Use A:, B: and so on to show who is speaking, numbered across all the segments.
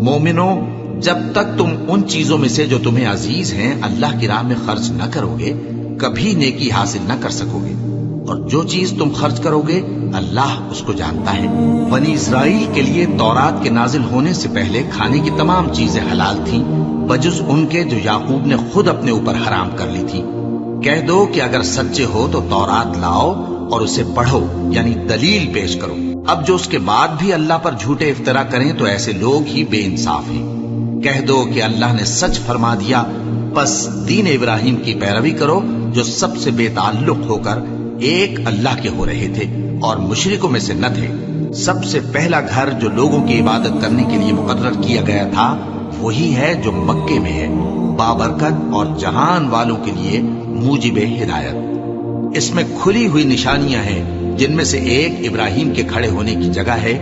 A: مومنو، جب تک تم ان چیزوں میں سے جو تمہیں عزیز ہیں اللہ کی راہ میں خرچ نہ کرو گے کبھی نیکی حاصل نہ کر سکو گے، اور جو چیز تم خرچ کرو گے اللہ اس کو جانتا ہے۔ بنی اسرائیل کے لیے تورات کے نازل ہونے سے پہلے کھانے کی تمام چیزیں حلال تھیں بجز ان کے جو یعقوب نے خود اپنے اوپر حرام کر لی تھی۔ کہہ دو کہ اگر سچے ہو تو تورات لاؤ اور اسے پڑھو، یعنی دلیل پیش کرو۔ اب جو اس کے بعد بھی اللہ پر جھوٹے افطرا کریں تو ایسے لوگ ہی بے انصاف ہیں۔ کہہ دو کہ اللہ نے سچ فرما دیا، پس دین ابراہیم کی پیروی کرو جو سب سے بے تعلق ہو کر ایک اللہ کے ہو رہے تھے اور مشرکوں میں سے نہ تھے۔ سب سے پہلا گھر جو لوگوں کی عبادت کرنے کے لیے مقرر کیا گیا تھا وہی ہے جو مکے میں ہے، بابرکت اور جہان والوں کے لیے موجب ہدایت۔ اس میں کھلی ہوئی نشانیاں ہیں جن میں سے ایک ابراہیم کے کھڑے ہونے کی جگہ ہے۔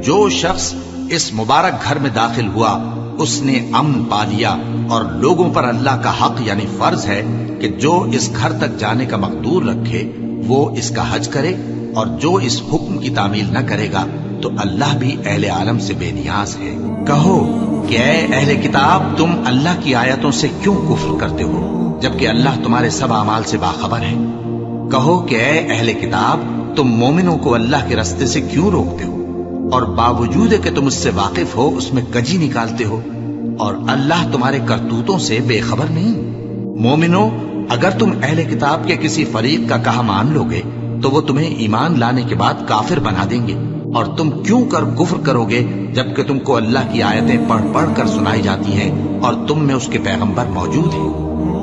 A: جو شخص اس مبارک گھر میں داخل ہوا اس نے امن پا لیا، اور لوگوں پر اللہ کا حق یعنی فرض ہے کہ جو اس گھر تک جانے کا مقدور رکھے وہ اس کا حج کرے، اور جو اس حکم کی تعمیل نہ کرے گا تو اللہ بھی اہل عالم سے بے نیاز ہے۔ کہو کہ اے اہل کتاب، تم اللہ کی آیتوں سے کیوں کفر کرتے ہو جبکہ اللہ تمہارے سب اعمال سے باخبر ہے؟ کہو کہ اے اہل کتاب، تم مومنوں کو اللہ کے رستے سے کیوں روکتے ہو اور باوجود کہ تم اس سے واقف ہو اس میں کجی نکالتے ہو، اور اللہ تمہارے کرتوتوں سے بے خبر نہیں؟ مومنو، اگر تم اہل کتاب کے کسی فریق کا کہا مان لو گے تو وہ تمہیں ایمان لانے کے بعد کافر بنا دیں گے، اور تم کیوں کر کفر کرو گے جبکہ تم کو اللہ کی آیتیں پڑھ پڑھ کر سنائی جاتی ہیں اور تم میں اس کے پیغمبر موجود ہیں؟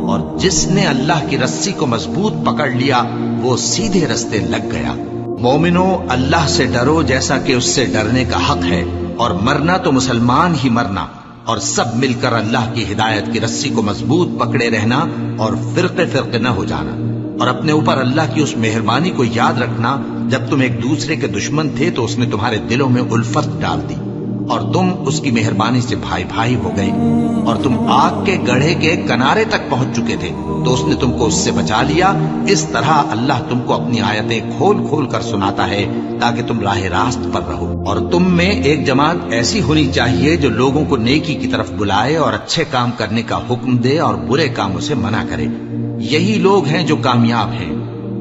A: اور جس نے اللہ کی رسی کو مضبوط پکڑ لیا وہ سیدھے رستے لگ گیا۔ مومنو، اللہ سے ڈرو جیسا کہ اس سے ڈرنے کا حق ہے، اور مرنا تو مسلمان ہی مرنا، اور سب مل کر اللہ کی ہدایت کی رسی کو مضبوط پکڑے رہنا اور فرقے فرقے نہ ہو جانا، اور اپنے اوپر اللہ کی اس مہربانی کو یاد رکھنا جب تم ایک دوسرے کے دشمن تھے تو اس نے تمہارے دلوں میں الفت ڈال دی اور تم اس کی مہربانی سے بھائی بھائی ہو گئے، اور تم آگ کے گڑھے کے کنارے تک پہنچ چکے تھے تو اس نے تم کو اس سے بچا لیا۔ اس طرح اللہ تم کو اپنی آیتیں کھول کھول کر سناتا ہے تاکہ تم راہ راست پر رہو۔ اور تم میں ایک جماعت ایسی ہونی چاہیے جو لوگوں کو نیکی کی طرف بلائے اور اچھے کام کرنے کا حکم دے اور برے کاموں سے منع کرے۔ یہی لوگ ہیں جو کامیاب ہیں،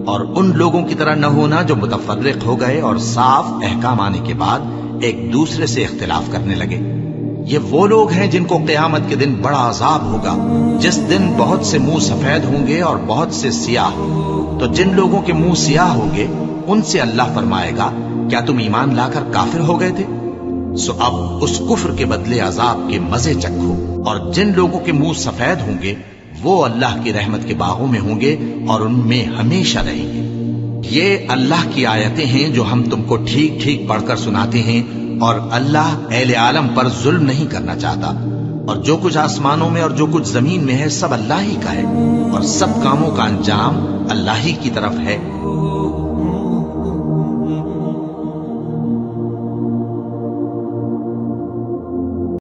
A: اور ان لوگوں کی طرح نہ ہونا جو متفرق ہو گئے اور صاف احکام آنے کے بعد ایک دوسرے سے اختلاف کرنے لگے۔ یہ وہ لوگ ہیں جن کو قیامت کے دن بڑا عذاب ہوگا، جس دن بہت سے منہ سفید ہوں گے اور بہت سے سیاہ۔ تو جن لوگوں کے منہ سیاہ ہوں گے ان سے اللہ فرمائے گا، کیا تم ایمان لا کر کافر ہو گئے تھے؟ سو اب اس کفر کے بدلے عذاب کے مزے چکھو۔ اور جن لوگوں کے منہ سفید ہوں گے وہ اللہ کی رحمت کے باغوں میں ہوں گے اور ان میں ہمیشہ رہیں گے۔ یہ اللہ کی آیتیں ہیں جو ہم تم کو ٹھیک ٹھیک پڑھ کر سناتے ہیں، اور اللہ اہل عالم پر ظلم نہیں کرنا چاہتا، اور جو کچھ آسمانوں میں اور جو کچھ زمین میں ہے سب اللہ ہی کا ہے، اور سب کاموں کا انجام اللہ ہی کی طرف ہے۔